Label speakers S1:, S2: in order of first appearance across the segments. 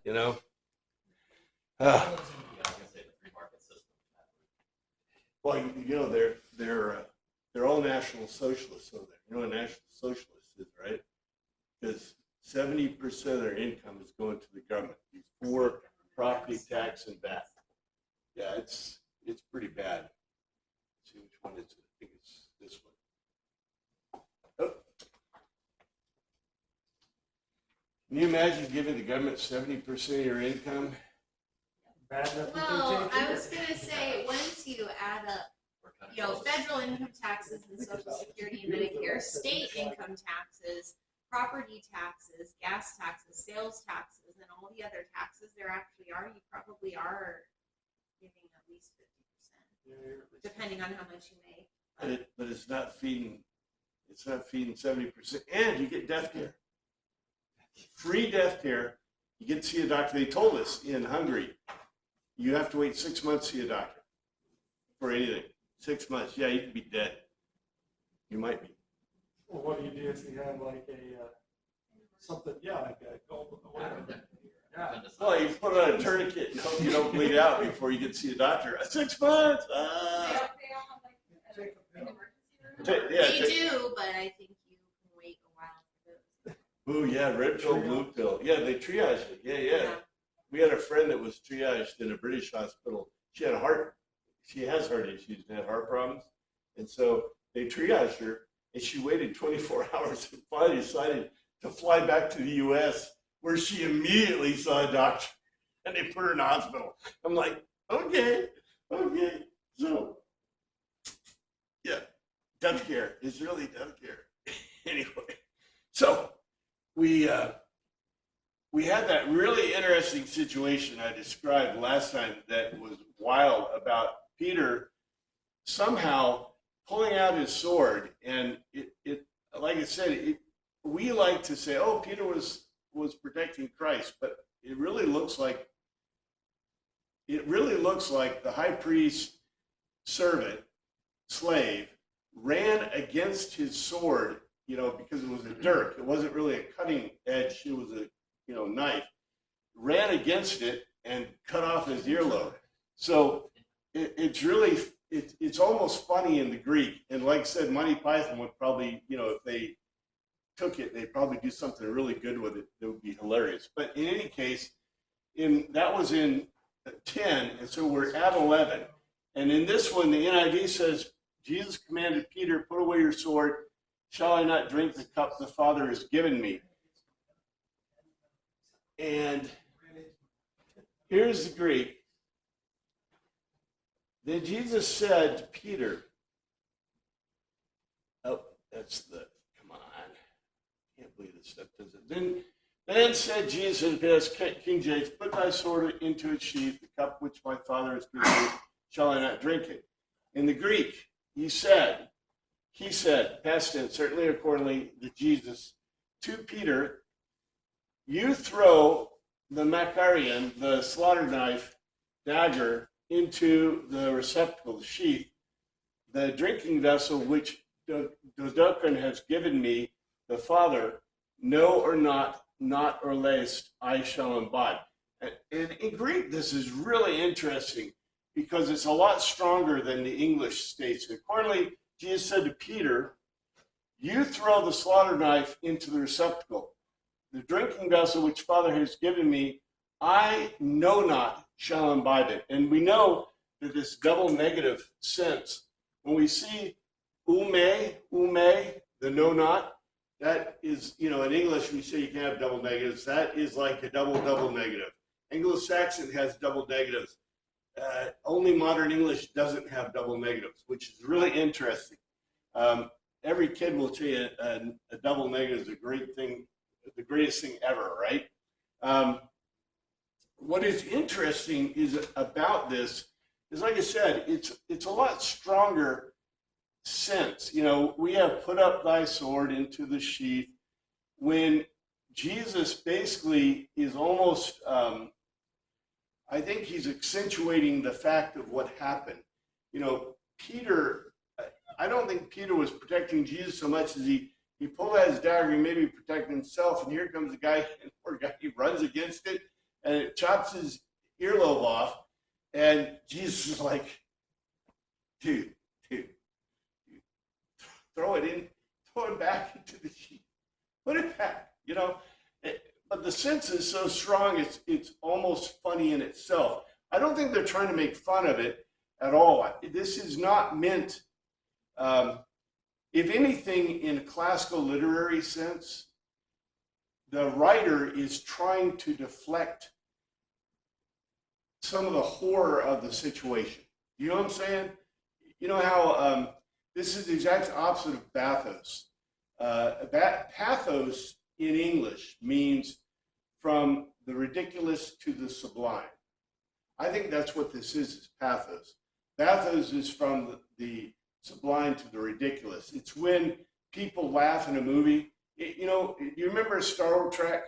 S1: you know. Uh, well, they're all National Socialists over there. You know what a National Socialist is, right? Because 70% of their income is going to the government before property tax and VAT. Yeah, it's pretty bad. Let's see which one is it. I think it's this one. Oh. Can you imagine giving the government 70% of your income?
S2: Well, I was going to say, once you add up, federal income taxes and Social Security and Medicare, state income taxes, property taxes, gas taxes, sales taxes, and all the other taxes there actually are, you probably are giving at least 50%, depending on how much you make.
S1: But it's not feeding 70%, and you get death care. Free death care. You get to see a doctor. They told us in Hungary, you have to wait 6 months to see a doctor for anything. 6 months. Yeah, you could be dead. You might be.
S3: Well, what do you do if you have like something? Yeah, like a gold. Yeah.
S1: Well, you put on a tourniquet and hope you don't bleed out before you get to see a doctor. 6 months.
S2: They do, but I think you can wait a while for those.
S1: Oh yeah, red pill, blue pill. Yeah, they triage it. Yeah. We had a friend that was triaged in a British hospital. She has heart issues and had heart problems. And so they triaged her, and she waited 24 hours and finally decided to fly back to the U.S., where she immediately saw a doctor, and they put her in the hospital. I'm like, okay. So, yeah, death care is really death care. Anyway, so we had that really interesting situation I described last time that was wild about Peter somehow pulling out his sword, and it like I said, we like to say, oh, Peter was protecting Christ, but it really looks like the high priest's servant, slave, ran against his sword, because it was a dirk. It wasn't really a cutting edge, it was a knife, ran against it and cut off his earlobe. So it's almost funny in the Greek. And like I said, Monty Python would probably, if they took it, they'd probably do something really good with it that would be hilarious. But in any case, that was in 10, and so we're at 11. And in this one, the NIV says, Jesus commanded Peter, put away your sword. Shall I not drink the cup the Father has given me? And here's the Greek. Then Jesus said to Peter, come on, can't believe this stuff does it. Then said Jesus, best King James, put thy sword into its sheath, the cup which my Father has given me, shall I not drink it? In the Greek, he said, past tense, certainly accordingly to Jesus, to Peter, you throw the Macarian, the slaughter knife, dagger, into the receptacle, the sheath, the drinking vessel which the Dodokan has given me, the Father, no or not or lest, I shall imbibe. And in Greek, this is really interesting because it's a lot stronger than the English states. Accordingly, Jesus said to Peter, you throw the slaughter knife into the receptacle. The drinking vessel which Father has given me, I know not shall imbibe it. And we know that this double negative sense, when we see ume, the know not, that is, in English we say you can't have double negatives. That is like a double negative. Anglo-Saxon has double negatives. Only modern English doesn't have double negatives, which is really interesting. Every kid will tell you a double negative is a great thing, the greatest thing ever, right? What is interesting about this is, like I said, it's a lot stronger sense. We have put up thy sword into the sheath. When Jesus basically is almost, I think he's accentuating the fact of what happened. Peter, I don't think Peter was protecting Jesus so much as he pulled out his dagger, he maybe protected himself, and here comes the guy, and poor guy, he runs against it, and it chops his earlobe off. And Jesus is like, dude, throw it back into the sheep. Put it back, you know. But the sense is so strong, it's almost funny in itself. I don't think they're trying to make fun of it at all. This is not meant, if anything, in a classical literary sense, the writer is trying to deflect some of the horror of the situation. You know what I'm saying? You know how this is the exact opposite of bathos. Pathos in English means from the ridiculous to the sublime. I think that's what this is pathos. Pathos is from the sublime to the ridiculous. It's when people laugh in a movie. You know, you remember Star Trek?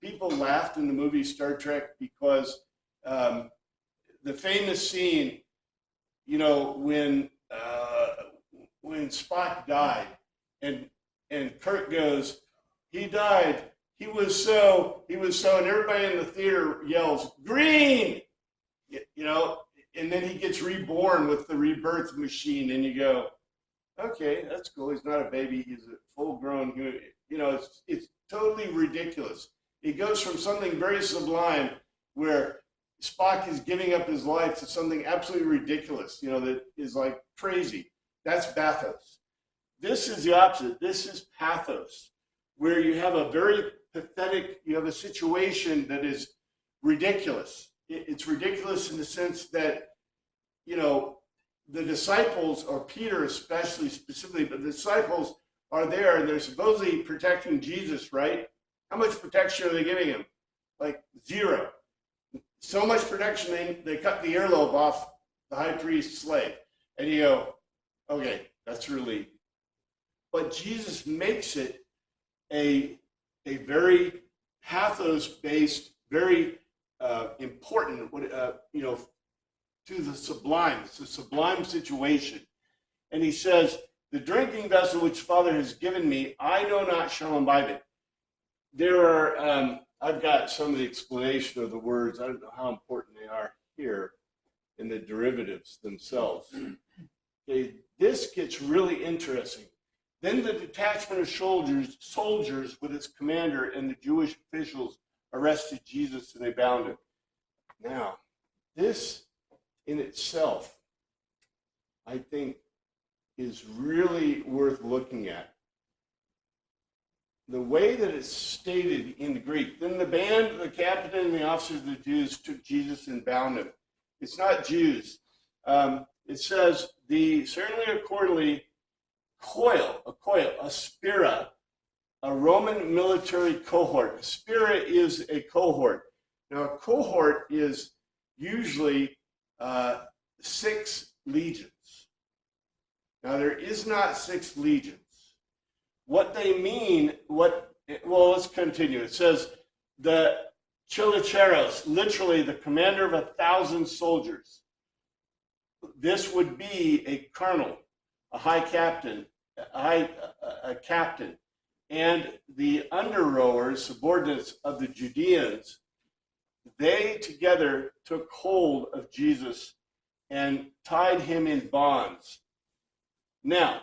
S1: People laughed in the movie Star Trek because the famous scene, you know, when Spock died, and Kirk goes, he died, he was so, and everybody in the theater yells, green, you know, and then he gets reborn with the rebirth machine, and you go, okay, that's cool. He's not a baby. He's a full-grown human. You know, it's totally ridiculous. It goes from something very sublime where Spock is giving up his life to something absolutely ridiculous, you know, that is like crazy. That's bathos. This is the opposite. This is pathos, where you have a very pathetic, you have a situation that is ridiculous. It's ridiculous in the sense that, you know, the disciples, or Peter especially specifically, but the disciples are there and they're supposedly protecting Jesus, right? How much protection are they giving him? Like zero. So much protection, they cut the earlobe off the high priest's slave. And you go, okay, that's really, but Jesus makes it a very pathos-based, very important, you know, to the sublime. It's a sublime situation. And he says, the drinking vessel which Father has given me, I know not shall imbibe it. There are, I've got some of the explanation of the words. I don't know how important they are here in the derivatives themselves. Okay, this gets really interesting. Then the detachment of soldiers with its commander and the Jewish officials arrested Jesus and they bound him. Now, this in itself, I think, is really worth looking at. The way that it's stated in the Greek, then the band, the captain, and the officers of the Jews took Jesus and bound him. It's not Jews. It says, certainly accordingly, a spira, a Roman military cohort. A spira is a cohort. Now, a cohort is usually 6 legions. Now, there is not 6 legions. What they mean, well, let's continue. It says, the chilicheros, literally the commander of 1,000 soldiers. This would be a colonel, a high captain, a captain, and the under rowers, subordinates of the Judeans. They together took hold of Jesus and tied him in bonds. Now,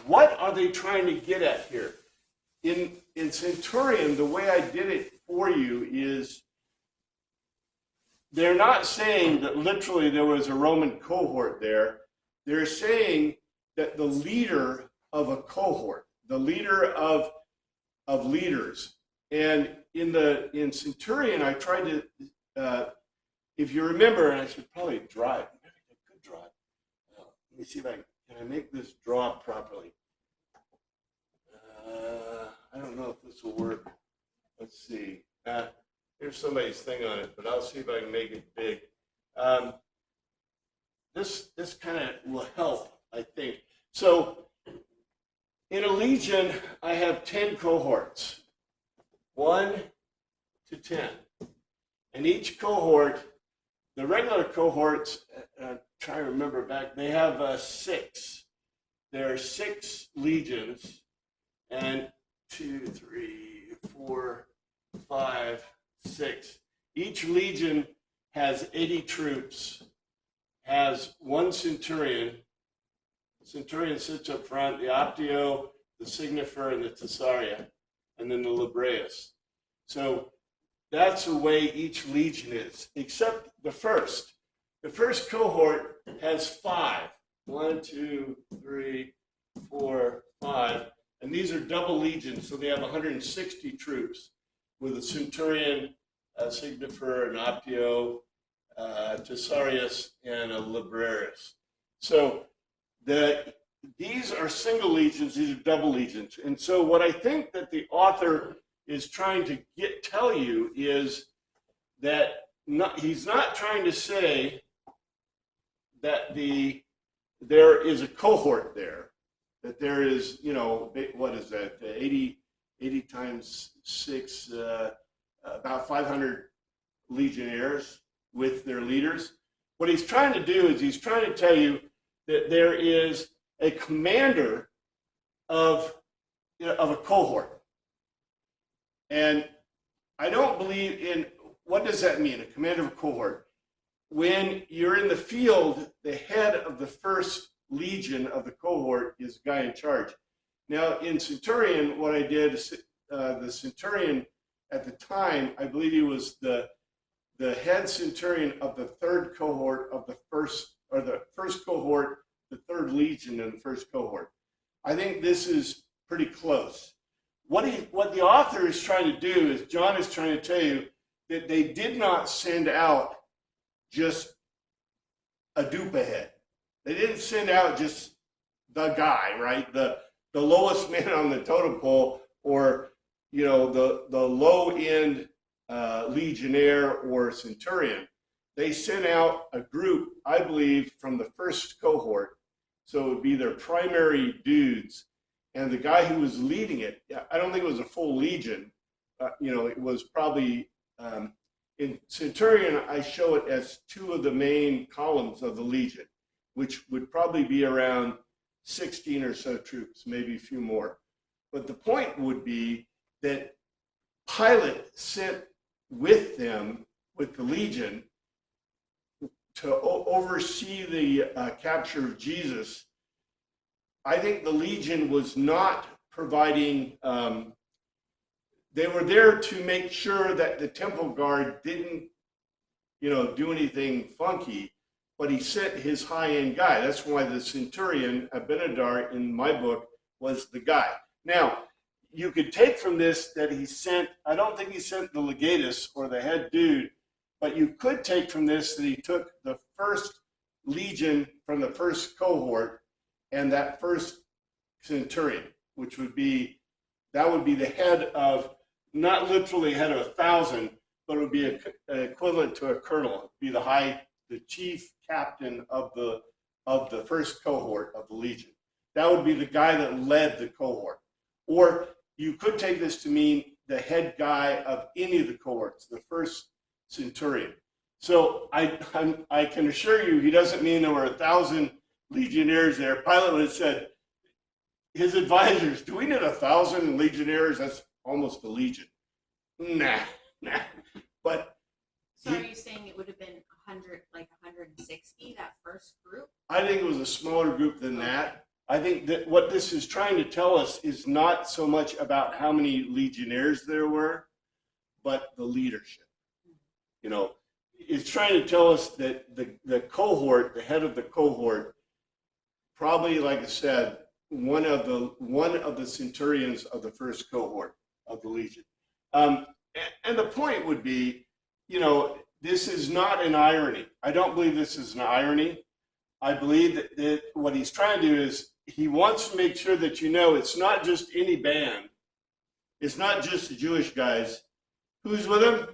S1: what are they trying to get at here? In Centurion, the way I did it for you is, they're not saying that literally there was a Roman cohort there. They're saying that the leader of a cohort, the leader of leaders. And in Centurion, I tried to, if you remember, and I should probably draw it. Maybe I could draw it. Let me see if can I make this draw properly? I don't know if this will work. Let's see. Here's somebody's thing on it, but I'll see if I can make it big. This kind of will help, I think. So in a legion, I have 10 cohorts, 1 to 10. And each cohort, the regular cohorts, try to remember back, they have 6. There are 6 legions, and 2, 3, 4, 5, 6. Each legion has 80 troops, has one centurion. The centurion sits up front, the optio, the signifer, and the thesaria, and then the libreus. So that's the way each legion is, except the first. The first cohort has 5. 1, 2, 3, 4, 5. And these are double legions, so they have 160 troops with a centurion, a signifer, an optio, Tesarius, and a libraris. So these are single legions, these are double legions. And so what I think that the author is trying to tell you is that he's not trying to say that there is a cohort there, that there is, what is that, 80 times 6, about 500 legionnaires with their leaders. What he's trying to do is he's trying to tell you that there is a commander of a cohort. And I don't believe in, what does that mean, a commander of a cohort? When you're in the field, the head of the first legion of the cohort is the guy in charge. Now, in Centurion, what I did, the Centurion at the time, I believe he was the head Centurion of the third cohort of the first cohort, the third legion in the first cohort. I think this is pretty close. What the author is trying to do is, John is trying to tell you that they did not send out just a dupe ahead. They didn't send out just the guy, right? The lowest man on the totem pole, or the low end legionnaire or centurion. They sent out a group, I believe, from the first cohort. So it would be their primary dudes. And the guy who was leading it, I don't think it was a full legion. It was probably, in Centurion, I show it as 2 of the main columns of the legion, which would probably be around 16 or so troops, maybe a few more. But the point would be that Pilate sent with them, with the legion, to oversee the capture of Jesus. I think the legion was not providing, they were there to make sure that the temple guard didn't, do anything funky, but he sent his high-end guy. That's why the centurion, Abinadar, in my book, was the guy. Now, you could take from this that he sent, I don't think he sent the legatus or the head dude, but you could take from this that he took the first legion from the first cohort and that first centurion, which would be, that would be the head of, not literally head of 1,000, but it would be equivalent to a colonel. It'd be the chief captain of the first cohort of the legion. That would be the guy that led the cohort. Or you could take this to mean the head guy of any of the cohorts, the first centurion. So I can assure you, he doesn't mean there were 1,000 legionnaires there. Pilate would have said, his advisors, do we need 1,000 legionnaires? That's almost a legion. Nah. But
S2: so are you saying it would have been 100, like 160, that first group?
S1: I think it was a smaller group than that. I think that what this is trying to tell us is not so much about how many legionnaires there were, but the leadership. It's trying to tell us that the cohort, the head of the cohort, probably, like I said, one of the centurions of the first cohort of the legion. And the point would be, this is not an irony. I don't believe this is an irony. I believe that what he's trying to do is he wants to make sure that it's not just any band. It's not just the Jewish guys. Who's with him?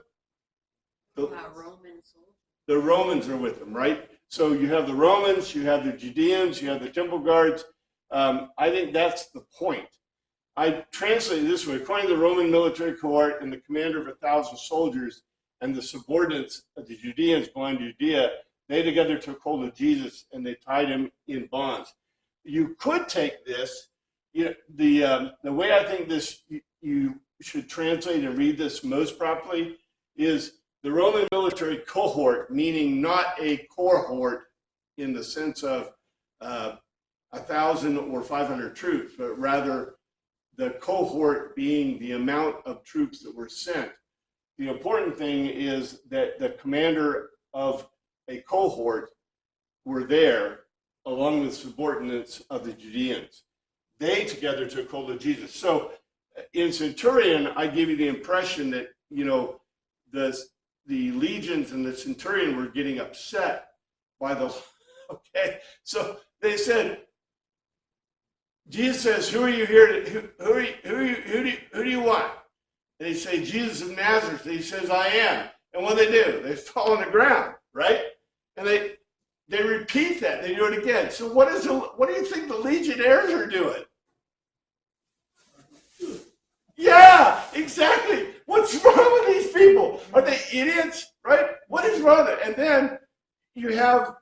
S2: Roman soldiers.
S1: The Romans are with him, right? So you have the Romans, you have the Judeans, you have the temple guards. I think that's the point. I translate it this way: according to the Roman military cohort and the commander of 1,000 soldiers and the subordinates of the Judeans belonging to Judea, they together took hold of Jesus and they tied him in bonds. You could take this, the way I think this you should translate and read this most properly is the Roman military cohort, meaning not a cohort in the sense of 1,000 or 500 troops, but rather the cohort being the amount of troops that were sent. The important thing is that the commander of a cohort were there along with subordinates of the Judeans. They together took hold of Jesus. So in Centurion, I give you the impression that, you know, the legions and the centurion were getting upset by the, okay? So they said, Jesus says, who are you here to, who do you want? And they say, Jesus of Nazareth. And he says, I am. And what do? They fall on the ground, right? And they repeat that. They do it again. So what do you think the legionnaires are doing? Yeah, exactly. What's wrong with these people? Are they idiots? Right? What is wrong with it? And then you have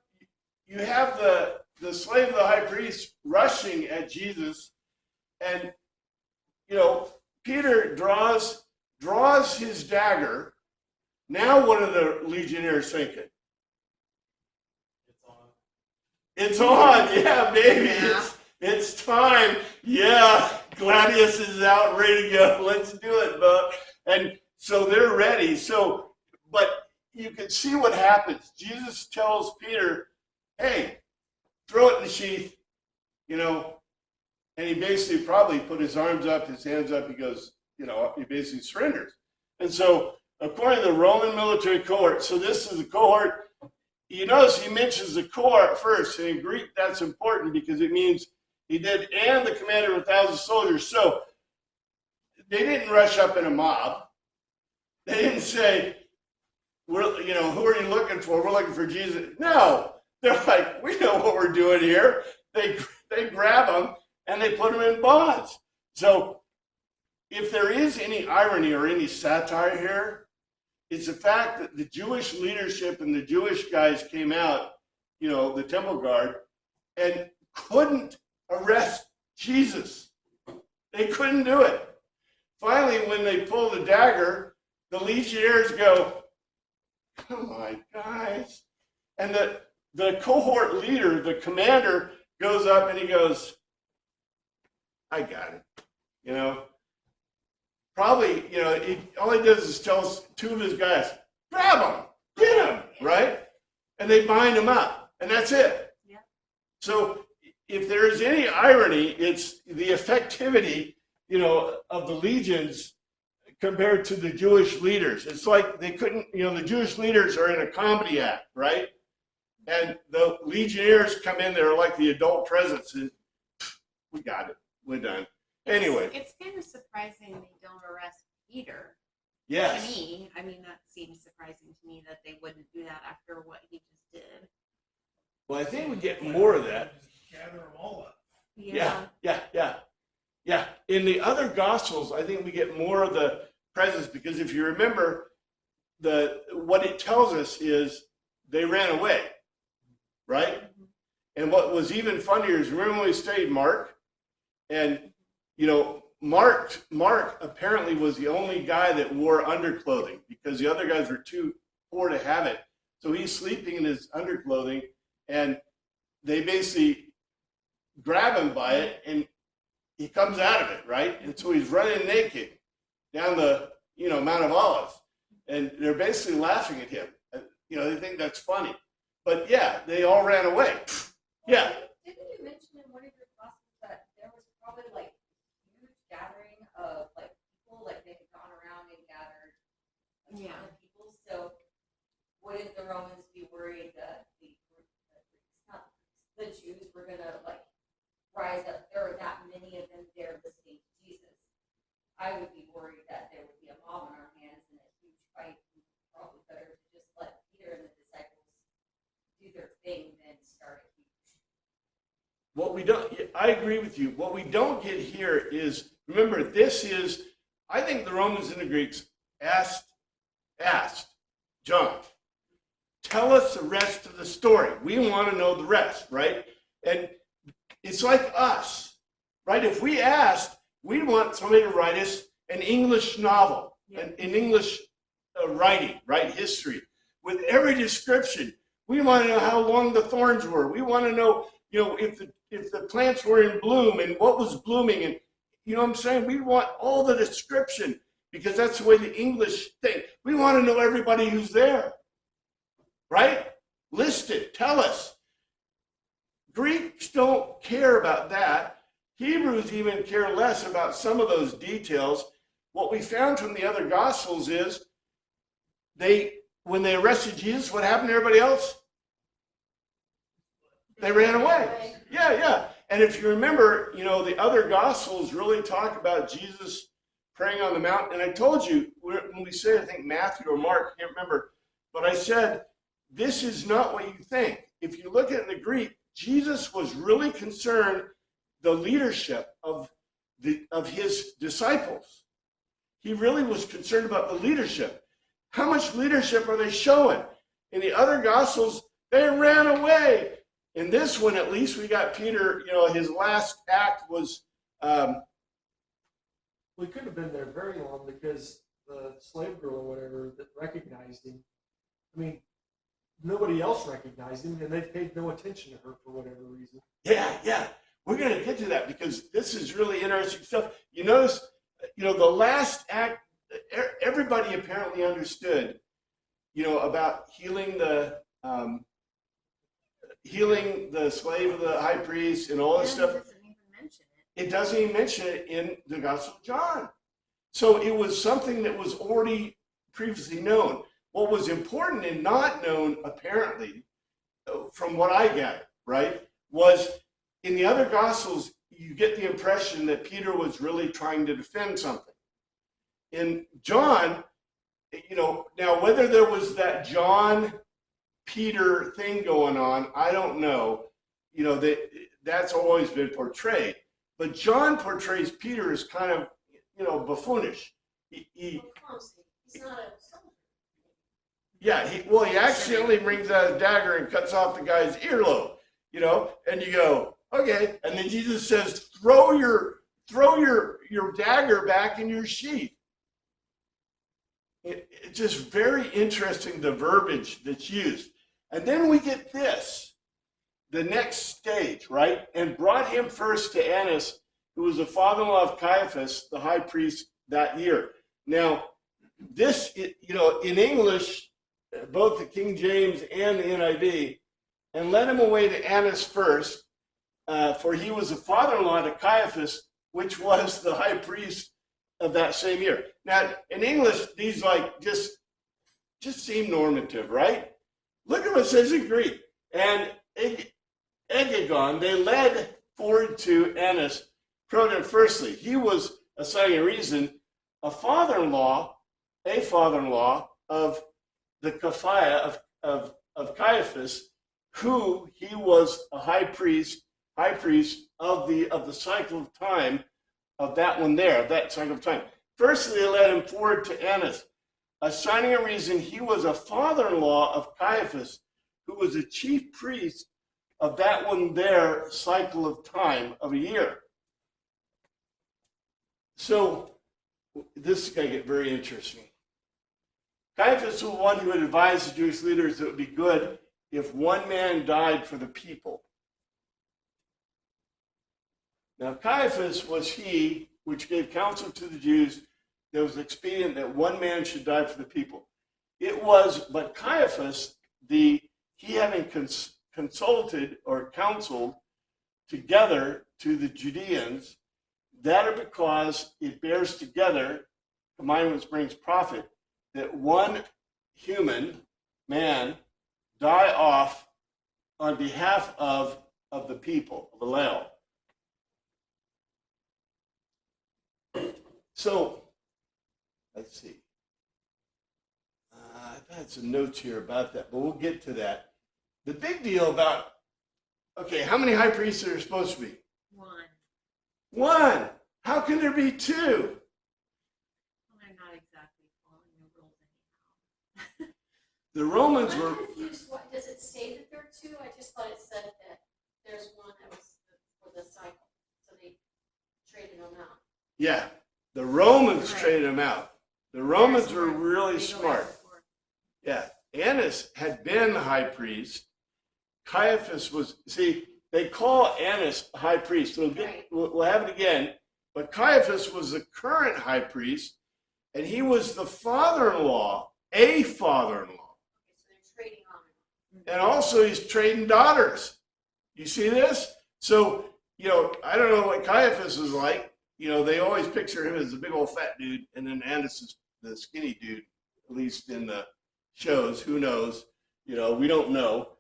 S1: the slave of the high priest rushing at Jesus, and you know, Peter draws his dagger. Now what are the legionnaires thinking? It's on, yeah, baby.
S2: Yeah.
S1: It's time. Yeah, Gladius is out, ready to go. Let's do it, bud. And so they're ready. So, but you can see what happens. Jesus tells Peter, hey, throw it in the sheath, you know, and he basically probably put his arms up, his hands up. He goes, you know, he basically surrenders. And so, according to the Roman military cohort, so this is the cohort. You notice he mentions the cohort first, and in Greek that's important because it means he did, and the commander of 1,000 soldiers. So they didn't rush up in a mob. They didn't say, "We're, you know, who are you looking for? We're looking for Jesus." No, they're like, we know what we're doing here. They grab them and they put them in bonds. So if there is any irony or any satire here, it's the fact that the Jewish leadership and the Jewish guys came out, you know, the temple guard, and couldn't arrest Jesus. They couldn't do it. Finally, when they pull the dagger, the legionnaires go, come on, guys. And the cohort leader, the commander, goes up and he goes, I got it, you know. Probably, you know, all he does is tells two of his guys, grab him, get him, right? And they bind him up, and that's it.
S2: Yeah.
S1: So if there is any irony, it's the effectivity, you know, of the legions compared to the Jewish leaders. It's like they couldn't, you know, the Jewish leaders are in a comedy act, right? And the legionnaires come in there like the adult presence, and we got it, we're done. Anyway.
S2: It's kind of surprising they don't arrest Peter.
S1: Yes.
S2: To me, I mean, that seems surprising to me that they wouldn't do that after what he just did.
S1: Well, I think we get more of that.
S3: Gather them all up.
S1: Yeah. In the other Gospels, I think we get more of the presence because if you remember, what it tells us is they ran away, right? Mm-hmm. And what was even funnier is remember when we studied Mark, and you know, Mark apparently was the only guy that wore underclothing because the other guys were too poor to have it. So he's sleeping in his underclothing, and they basically grab him by it, and he comes out of it, right? And so he's running naked down the, you know, Mount of Olives, and they're basically laughing at him. You know, they think that's funny. But yeah, they all ran away. Yeah.
S4: Didn't you mention in one of your classes that there was probably like gathering of like people, like they had gone around and gathered a ton of people? So wouldn't the Romans be worried that the Jews were gonna like rise up? There are that many of them there listening to Jesus. I would be worried that there would be a mob on our hands and a huge fight. Probably better to just let Peter and the disciples do their thing than start a huge.
S1: What we don't, I agree with you. What we don't get here is, remember, this is, I think the Romans and the Greeks asked John, tell us the rest of the story. We want to know the rest, right? And it's like us, right? If we asked, we'd want somebody to write us an English novel, an English writing, write history with every description. We want to know how long the thorns were. We want to know, if the plants were in bloom and what was blooming, and you know what I'm saying. We want all the description because that's the way the English think. We want to know everybody who's there, right? List it. Tell us. Greeks don't care about that. Hebrews even care less about some of those details. What we found from the other Gospels is when they arrested Jesus, what happened to everybody else? They ran away. Yeah. And if you remember, the other Gospels really talk about Jesus praying on the mountain. And I told you, when we said, I think Matthew or Mark, I can't remember, but I said, this is not what you think. If you look at it in the Greek, Jesus was really concerned the leadership of his disciples. He really was concerned about the leadership. How much leadership are they showing? In the other Gospels, they ran away. In this one, at least, we got Peter, his last act was...
S3: We couldn't have been there very long because the slave girl or whatever that recognized him, I mean, nobody else recognized him, and they paid no attention to her for whatever reason.
S1: Yeah. We're going to get to that because this is really interesting stuff. You notice, the last act, everybody apparently understood, about healing the slave of the high priest and all this stuff. It doesn't even mention it in the Gospel of John. So it was something that was already previously known. What was important and not known, apparently, from what I get, right, was in the other Gospels, you get the impression that Peter was really trying to defend something. In John, now whether there was that John-Peter thing going on, I don't know. That's always been portrayed. But John portrays Peter as kind of, buffoonish.
S5: He's not a soldier.
S1: Yeah, he accidentally brings out a dagger and cuts off the guy's earlobe, and you go, okay. And then Jesus says, throw your dagger back in your sheath. It's just very interesting, the verbiage that's used. And then we get this, the next stage, right? And brought him first to Annas, who was the father-in-law of Caiaphas, the high priest that year. Now, this, in English, both the King James and the NIV, and led him away to Annas first, for he was the father-in-law to Caiaphas, which was the high priest of that same year. Now, in English, these just seem normative, right? Look at what it says in Greek. And Egagon, they led forward to Annas, Proton firstly. He was, assigning a reason, a father-in-law of the Kephiah of Caiaphas, who he was a high priest of the cycle of time of that one there, of that cycle of time. Firstly, they led him forward to Annas, assigning a reason he was a father-in-law of Caiaphas, who was a chief priest of that one there cycle of time of a year. So this is going to get very interesting. Caiaphas was one who had advised the Jewish leaders that it would be good if one man died for the people. Now, Caiaphas was he which gave counsel to the Jews that was expedient that one man should die for the people. It was, but Caiaphas, he having consulted or counseled together to the Judeans, that because it bears together, combined which brings profit, that one human man die off on behalf of the people, of the Lao. So, let's see. I've had some notes here about that, but we'll get to that. The big deal about, okay, how many high priests are there supposed to be? One. How can there be two?
S2: Well, they're not exactly following the rules anyhow.
S1: The Romans
S5: I'm
S1: were,
S5: confused. What does it say that there are two? I just thought it said that there's one that was for the cycle, so they traded them out.
S1: yeah, the Romans
S2: Right.
S1: traded them out. The Romans were
S2: Smart.
S1: really
S2: They go
S1: smart.
S2: back and forth.
S1: Yeah. Annas had been high priest. Caiaphas was, see, they call Annas high priest.
S5: Right.
S1: We'll have it again. But Caiaphas was the current high priest, and he was the father-in-law, a father-in-law.
S5: Okay, so they're trading on it.
S1: And also he's trading daughters. You see this? So, I don't know what Caiaphas is like. They always picture him as a big old fat dude, and then Annas is the skinny dude, at least in the shows. Who knows? We don't know.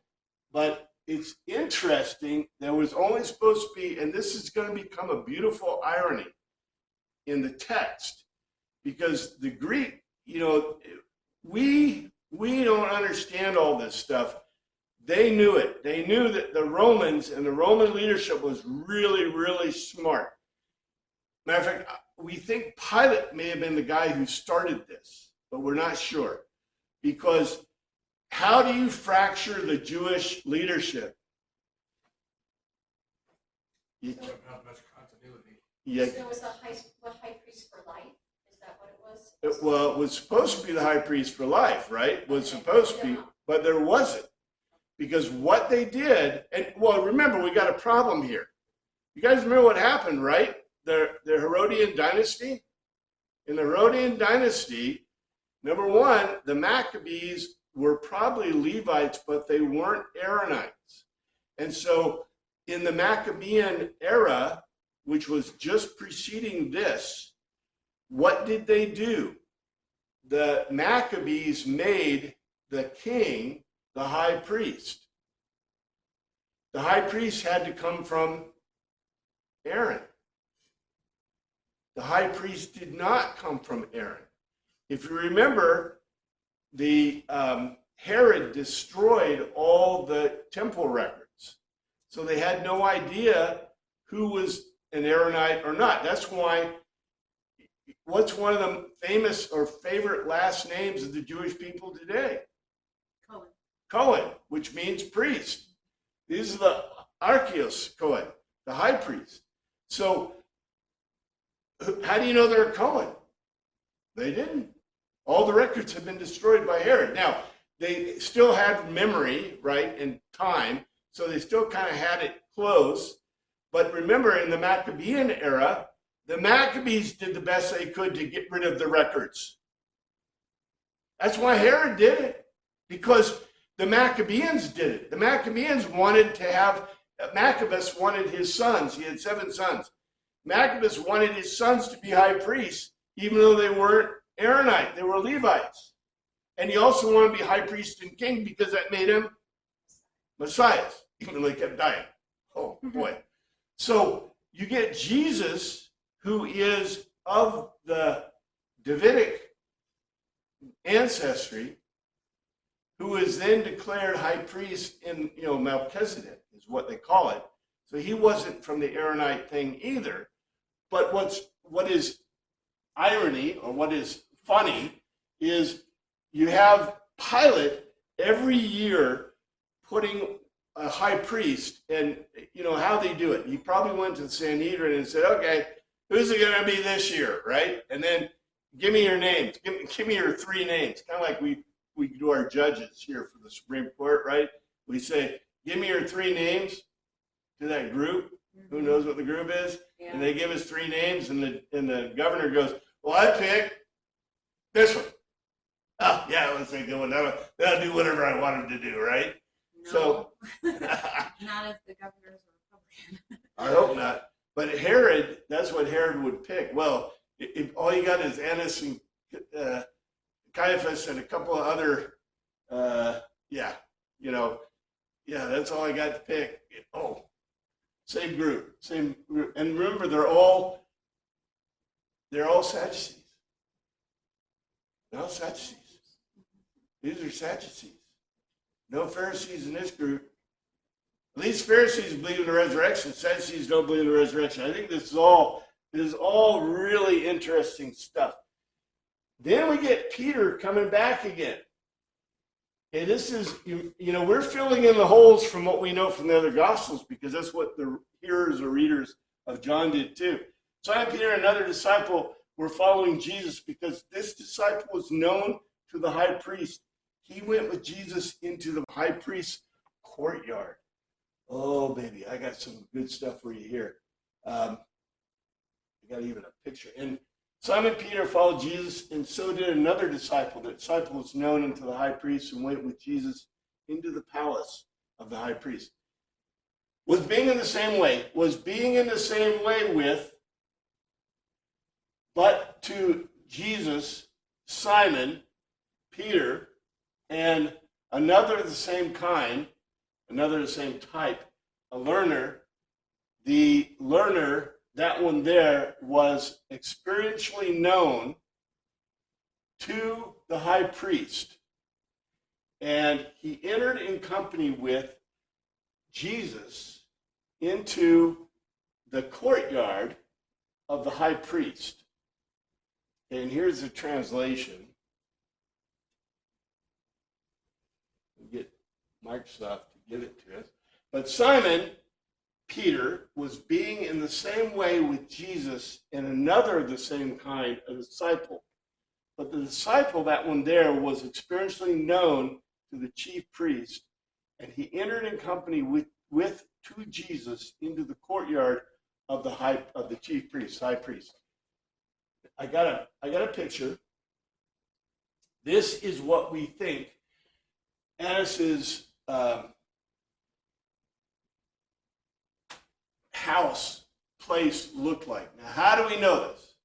S1: But it's interesting. There was only supposed to be, and this is going to become a beautiful irony in the text, because the Greek, we don't understand all this stuff. They knew it. They knew that the Romans and the Roman leadership was really, really smart. Matter of fact, we think Pilate may have been the guy who started this, but we're not sure. Because how do you fracture the Jewish leadership?
S5: So not much continuity.
S1: Yeah.
S5: So it was the high priest for life? Is that what it was?
S1: Well, it was supposed to be the high priest for life, right? It was supposed to be, but there wasn't. Because what they did, and well, remember, we got a problem here. You guys remember what happened, right? The Herodian dynasty? In the Herodian dynasty, number one, the Maccabees were probably Levites, but they weren't Aaronites. And so in the Maccabean era, which was just preceding this, what did they do? The Maccabees made the king the high priest. The high priest had to come from Aaron. The high priest did not come from Aaron. If you remember, the Herod destroyed all the temple records. So they had no idea who was an Aaronite or not. That's why, what's one of the famous or favorite last names of the Jewish people today?
S2: Cohen.
S1: Cohen, which means priest. These are the Archios Cohen, the high priest. So how do you know they're Cohen? They didn't. All the records have been destroyed by Herod. Now, they still had memory, right, and time, so they still kind of had it close. But remember, in the Maccabean era, the Maccabees did the best they could to get rid of the records. That's why Herod did it, because the Maccabeans did it. The Maccabeans wanted to have, Maccabeus wanted his sons. He had 7 sons. Maccabeus wanted his sons to be high priests, even though they weren't Aaronite. They were Levites. And he also wanted to be high priest and king because that made him Messiah, even though he kept dying. Oh, boy. So you get Jesus, who is of the Davidic ancestry, who is then declared high priest in, Melchizedek is what they call it. So he wasn't from the Aaronite thing either. But what is irony, or what is funny, is you have Pilate every year putting a high priest, and how they do it. He probably went to the Sanhedrin and said, okay, who's it going to be this year, right? And then give me your names. Give me your 3 names. Kind of like we do our judges here for the Supreme Court, right? We say, give me your 3 names to that group. Who knows what the group is?
S4: Yeah.
S1: And they give us 3 names, and the governor goes, well, I pick this one. Oh, yeah, let's say good one. That'll do whatever I want him to do, right?
S2: No.
S1: So,
S2: Not if the governor's a Republican.
S1: I hope not. But Herod, that's what Herod would pick. Well, if all you got is Annas and Caiaphas and a couple of other, that's all I got to pick. Oh, same group. And remember, they're all Sadducees. They're all Sadducees. These are Sadducees. No Pharisees in this group. At least Pharisees believe in the resurrection. Sadducees don't believe in the resurrection. I think this is all really interesting stuff. Then we get Peter coming back again. And this is, we're filling in the holes from what we know from the other Gospels, because that's what the hearers or readers of John did too. Simon Peter, another disciple, were following Jesus because this disciple was known to the high priest. He went with Jesus into the high priest's courtyard. Oh, baby, I got some good stuff for you here. I got even a picture. And Simon Peter followed Jesus, and so did another disciple. The disciple was known unto the high priest and went with Jesus into the palace of the high priest. Was being in the same way with, but to Jesus, Simon, Peter, and another of the same kind, another of the same type, a learner. The learner, that one there, was experientially known to the high priest. And he entered in company with Jesus into the courtyard of the high priest. And here's the translation. We'll get Microsoft to give it to us. But Simon Peter was being in the same way with Jesus and another of the same kind, a disciple. But the disciple, that one there, was experientially known to the chief priest, and he entered in company with to Jesus into the courtyard of the chief priest, high priest. I got a picture. This is what we think Anas's house place looked like. Now, how do we know this?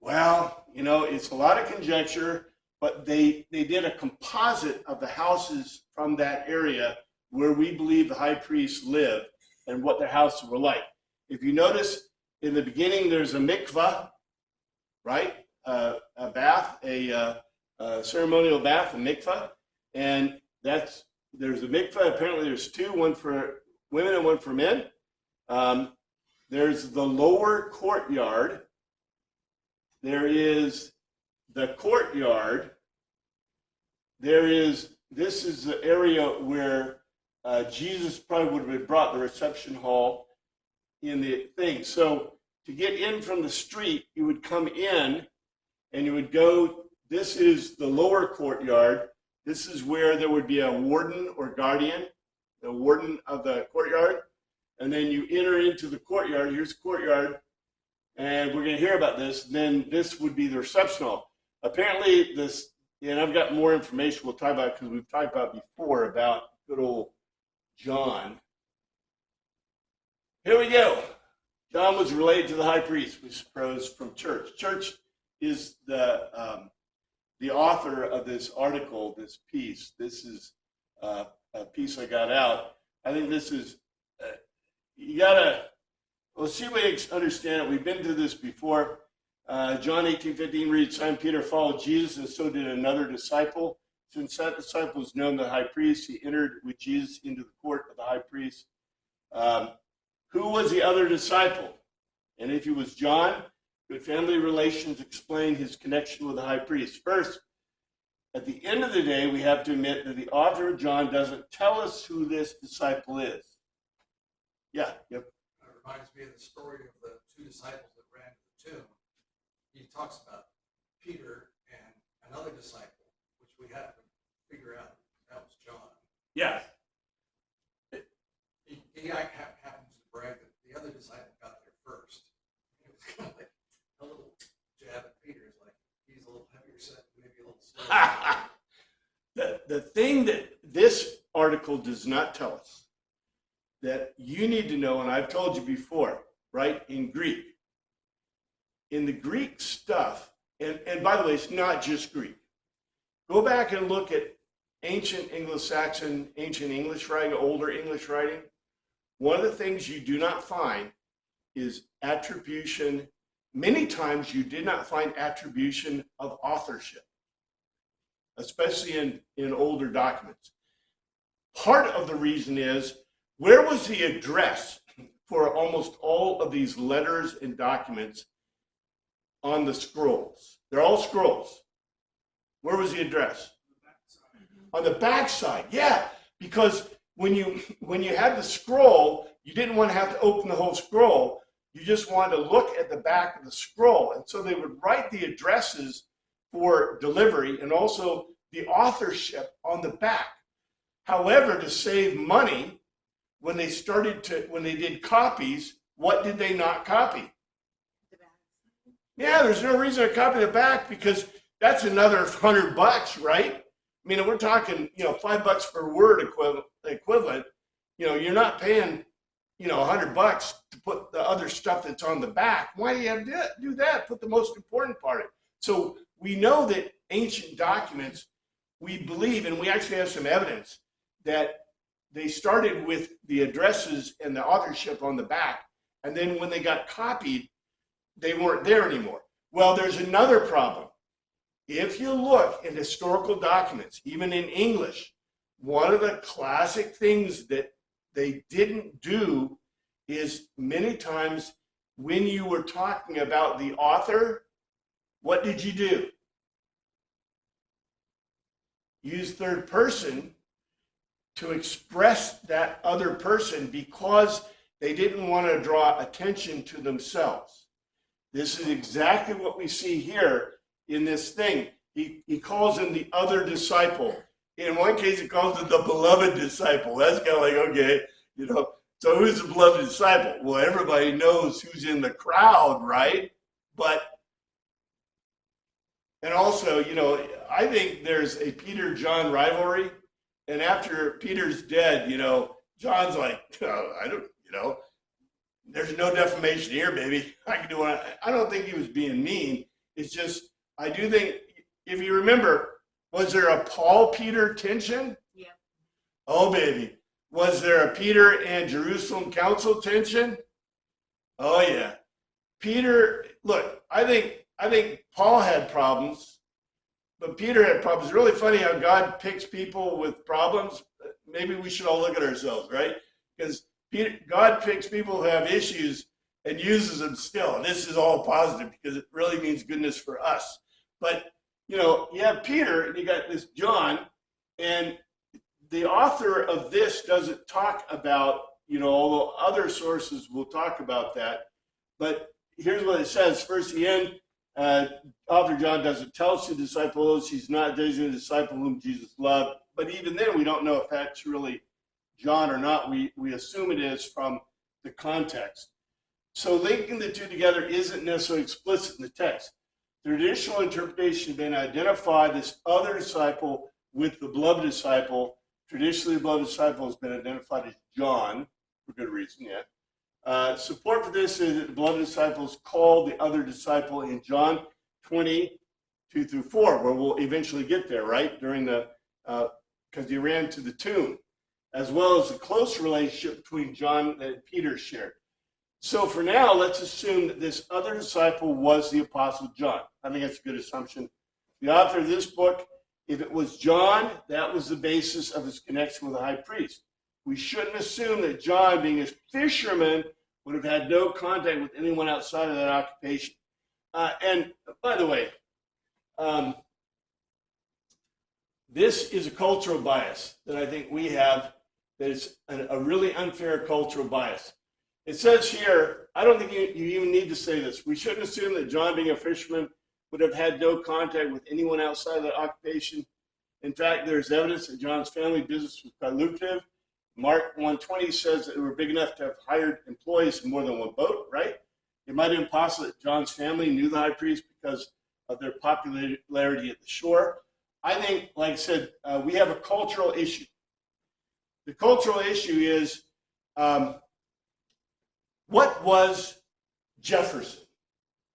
S1: Well, it's a lot of conjecture, but they did a composite of the houses from that area where we believe the high priests lived and what their houses were like. If you notice, in the beginning, there's a mikvah, right? A bath, a ceremonial bath, a mikvah, and there's a mikvah. Apparently, there's two, one for women and one for men. There's the lower courtyard. There is the courtyard. This is the area where Jesus probably would have been brought, the reception hall in the thing. So to get in from the street, you would come in and you would go, this is the lower courtyard. This is where there would be a warden or guardian, the warden of the courtyard. And then you enter into the courtyard. Here's the courtyard. And we're going to hear about this. And then this would be the reception hall. Apparently, and I've got more information we'll talk about because we've talked about before about good old John. Here we go. John was related to the high priest, we suppose, from Church. Church is the author of this article, this piece. This is a piece I got out. I think this is, let's see if we understand it. We've been through this before. John 18:15 reads, Simon Peter followed Jesus, and so did another disciple. Since that disciple was known to the high priest, he entered with Jesus into the court of the high priest. Who was the other disciple? And if he was John, good family relations explain his connection with the high priest. First, at the end of the day, we have to admit that the author of John doesn't tell us who this disciple is. Yeah, yep.
S6: It reminds me of the story of the two disciples that ran to the tomb. He talks about Peter and another disciple, which we have to figure out that was John.
S1: Yeah.
S6: He happens to brag that the other disciple got there first. It was kind of like a little jab at Peter. It's like he's a little heavier set, maybe a little slower.
S1: The thing that this article does not tell us that you need to know, and I've told you before, right, in Greek. In the Greek stuff, and by the way, it's not just Greek. Go back and look at ancient Anglo-Saxon, ancient English writing, older English writing. One of the things you do not find is attribution. Many times you did not find attribution of authorship, especially in older documents. Part of the reason is, where was the address for almost all of these letters and documents on the scrolls? They're all scrolls. Where was the address? On the back side, yeah, because when you had the scroll, you didn't want to have to open the whole scroll. You just wanted to look at the back of the scroll. And so they would write the addresses for delivery and also the authorship on the back. However, to save money, when they did copies, what did they not copy? Yeah, there's no reason to copy the back because that's another $100, right? I mean, we're talking, $5 per word equivalent. You're not paying, $100 to put the other stuff that's on the back. Why do you have to do that? Put the most important part in. So we know that ancient documents, we believe, and we actually have some evidence that they started with the addresses and the authorship on the back, and then when they got copied, they weren't there anymore. Well, there's another problem. If you look in historical documents, even in English, one of the classic things that they didn't do is many times when you were talking about the author, what did you do? Use third person to express that other person because they didn't want to draw attention to themselves. This is exactly what we see here in this thing. He calls him the other disciple. In one case, he calls him the beloved disciple. That's kind of like, okay, so who's the beloved disciple? Well, everybody knows who's in the crowd, right? And also, I think there's a Peter-John rivalry. And after Peter's dead, John's like, oh, I don't, there's no defamation here, baby. I can do what I don't think he was being mean. It's just, I do think, if you remember, was there a Paul-Peter tension?
S2: Yeah.
S1: Oh, baby. Was there a Peter and Jerusalem council tension? Oh, yeah. Peter, look, I think Paul had problems, but Peter had problems. It's really funny how God picks people with problems. Maybe we should all look at ourselves, right? Because God picks people who have issues and uses them still. And this is all positive because it really means goodness for us. But, you have Peter and you got this John, and the author of this doesn't talk about, although other sources will talk about that. But here's what it says. First, the end, author John doesn't tell us the disciples. He's not dating the disciple whom Jesus loved. But even then, we don't know if that's really John or not. We assume it is from the context. So linking the two together isn't necessarily explicit in the text. The traditional interpretation has been identify this other disciple with the beloved disciple. Traditionally, the beloved disciple has been identified as John, for good reason, yeah. Support for this is that the beloved disciple is called the other disciple in John 20:2-4, where we'll eventually get there, right? During because he ran to the tomb, as well as the close relationship between John and Peter shared. So for now, let's assume that this other disciple was the Apostle John. I think that's a good assumption. The author of this book, if it was John, that was the basis of his connection with the high priest. We shouldn't assume that John, being a fisherman, would have had no contact with anyone outside of that occupation. And by the way, this is a cultural bias that I think we have, that is a really unfair cultural bias. It says here, I don't think you even need to say this. We shouldn't assume that John, being a fisherman, would have had no contact with anyone outside of the occupation. In fact, there's evidence that John's family business was quite lucrative. Mark 1:20 says that they were big enough to have hired employees in more than one boat, right? It might have been possible that John's family knew the high priest because of their popularity at the shore. I think, like I said, we have a cultural issue. The cultural issue is, what was Jefferson,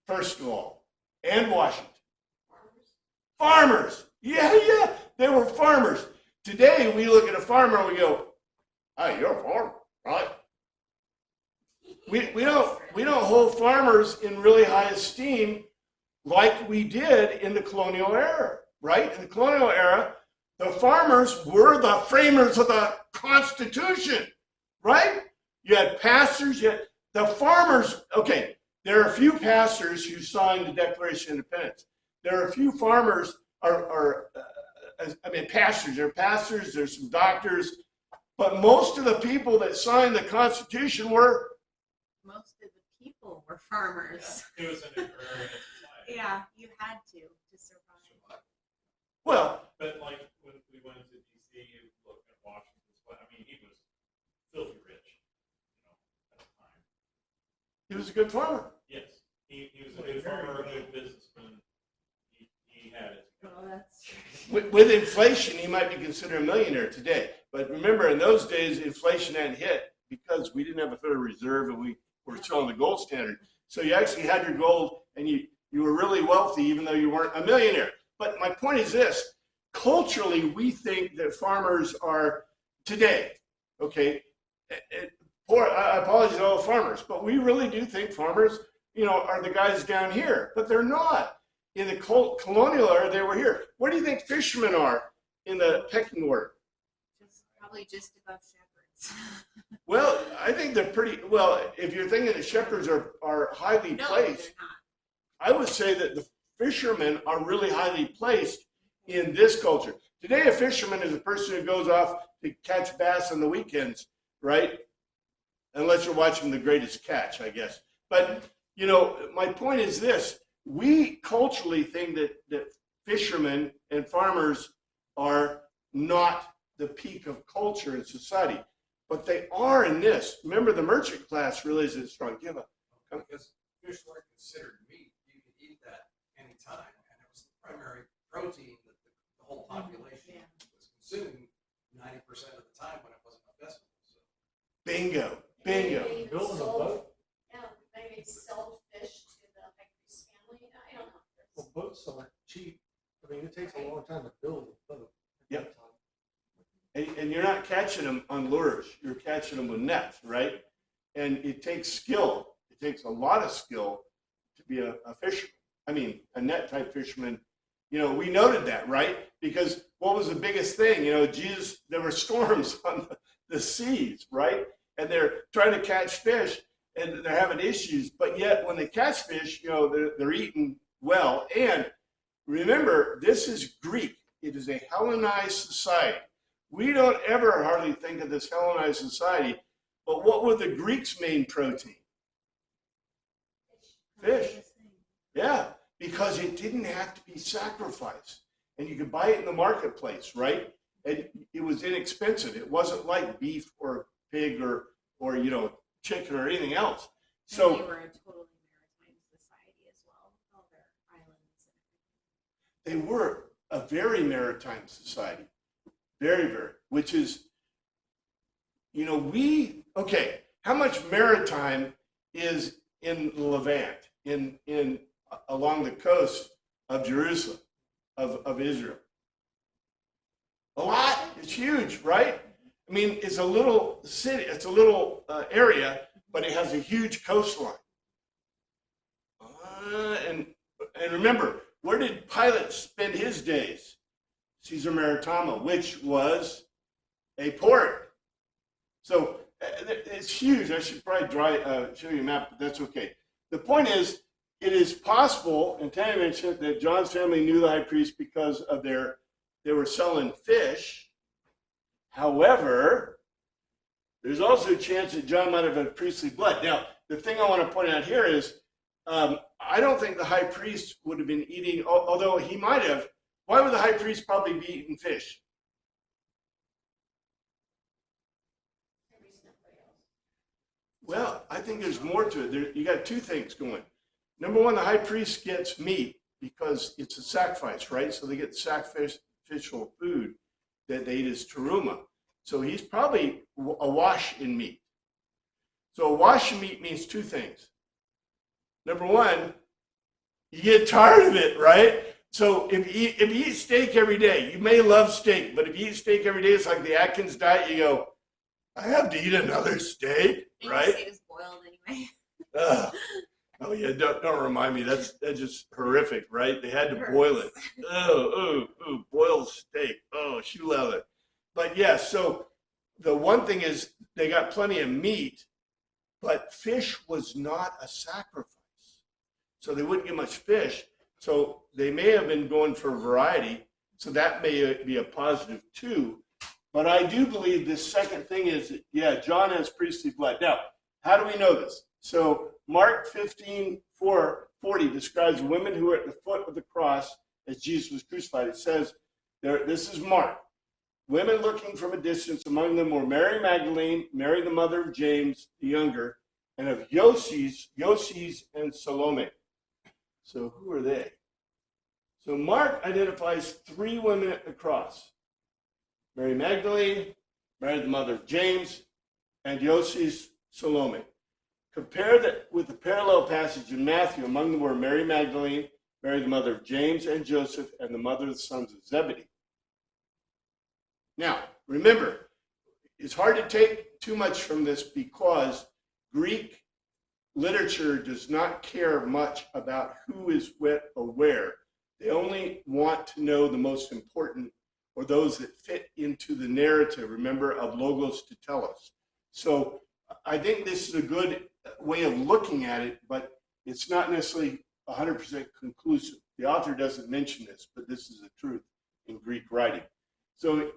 S1: first of all, and Washington? Farmers. Yeah, they were farmers. Today, we look at a farmer and we go, "Hey, you're a farmer, right?" We don't hold farmers in really high esteem like we did in the colonial era, right? In the colonial era, the farmers were the framers of the Constitution, right? You had pastors, the farmers. Okay, there are a few pastors who signed the Declaration of Independence. There are a few farmers, pastors. There are pastors, there's some doctors, but most of the people that signed the Constitution were
S2: people were farmers.
S7: It was an agrarian society.
S2: Yeah, you had to survive.
S1: Well,
S7: But like when we went to DC, you look at Washington, I mean, he was filthy rich, at the time.
S1: he was a good farmer.
S7: Yes, he was a good farmer, a good businessman. He had it.
S2: Well, that's
S1: With inflation, he might be considered a millionaire today. But remember, in those days, inflation hadn't hit because we didn't have a Federal Reserve and we were still on the gold standard. So you actually had your gold and you were really wealthy even though you weren't a millionaire. But my point is this. Culturally, we think that farmers are today, okay, poor, I apologize to all the farmers, but we really do think farmers, are the guys down here. But they're not. In the colonial era, they were here. What do you think fishermen are in the pecking order?
S2: probably just above shepherds.
S1: Well, I think they're pretty, well, if you're thinking that shepherds are highly
S2: No,
S1: placed,
S2: they're not.
S1: I would say that the fishermen are really highly placed in this culture. Today, a fisherman is a person who goes off to catch bass on the weekends, right? Unless you're watching The Greatest Catch, I guess. But, my point is this. We culturally think that fishermen and farmers are not the peak of culture in society, but they are in this. Remember, the merchant class really is strong. Give up.
S6: Because fish weren't considered meat. You could eat that anytime, and it was the primary protein that the whole population was consuming 90% of the time when it wasn't a festival. So.
S1: Bingo.
S5: They
S1: Bingo.
S5: even
S3: Building a
S5: sold-
S3: boat.
S5: Yeah, they sold fish to the high priest family. I don't know.
S3: Well, boats aren't cheap. I mean, it takes a long time to build a boat.
S1: Yep. And you're not catching them on lures. You're catching them with nets, right? And it takes skill. It takes a lot of skill to be a fisherman. I mean, a net type fisherman. We noted that, right? Because what was the biggest thing? Jesus, there were storms on the seas, right? And they're trying to catch fish and they're having issues. But yet when they catch fish, they're eating well. And remember, this is Greek. It is a Hellenized society. We don't ever hardly think of this Hellenized society, but what were the Greeks' main protein? Fish. Yeah, because it didn't have to be sacrificed. And you could buy it in the marketplace, right? And it was inexpensive. It wasn't like beef or pig or chicken or anything else. So
S2: they were a totally maritime society as well, with all their islands and
S1: they
S2: everything.
S1: were a very maritime society. Very, very, which is, how much maritime is in Levant, along the coast of Jerusalem, of Israel? A lot. It's huge, right? I mean, it's a little city, it's a little area, but it has a huge coastline. And remember, where did Pilate spend his days? Caesar Maritima, which was a port. So it's huge. I should probably show you a map, but that's okay. The point is, it is possible, and Tanya mentioned that John's family knew the high priest because of they were selling fish. However, there's also a chance that John might have had priestly blood. Now, the thing I want to point out here is, I don't think the high priest would have been eating, although he might have. Why would the high priest probably be eating fish? Well, I think there's more to it. You got two things going. Number one, the high priest gets meat because it's a sacrifice, right? So they get sacrificial food that they eat as teruma. So he's probably awash in meat. So awash in meat means two things. Number one, you get tired of it, right? So if you eat steak every day, you may love steak, but if you eat steak every day, it's like the Atkins diet. You go, I have to eat another steak,
S2: And
S1: right?
S2: Steak is boiled anyway.
S1: Oh yeah, don't remind me. That's just horrific, right? They had to boil it. Oh, boiled steak. Oh, shoe leather. But yeah, so the one thing is they got plenty of meat, but fish was not a sacrifice. So they wouldn't get much fish. So they may have been going for variety. So that may be a positive too. But I do believe this second thing is, John has priestly blood. Now, how do we know this? So Mark 15:40 describes women who were at the foot of the cross as Jesus was crucified. It says, this is Mark. Women looking from a distance, among them were Mary Magdalene, Mary the mother of James the younger, and of Yoses and Salome. So who are they? So Mark identifies 3 women at the cross. Mary Magdalene, Mary the mother of James, and Yoses, Salome. Compare that with the parallel passage in Matthew. Among them were Mary Magdalene, Mary the mother of James and Joseph, and the mother of the sons of Zebedee. Now, remember, it's hard to take too much from this because Greek literature does not care much about who is what or where. They only want to know the most important or those that fit into the narrative, remember, of logos to telos. So I think this is a good way of looking at it, but it's not necessarily 100% conclusive. The author doesn't mention this, but this is the truth in Greek writing. So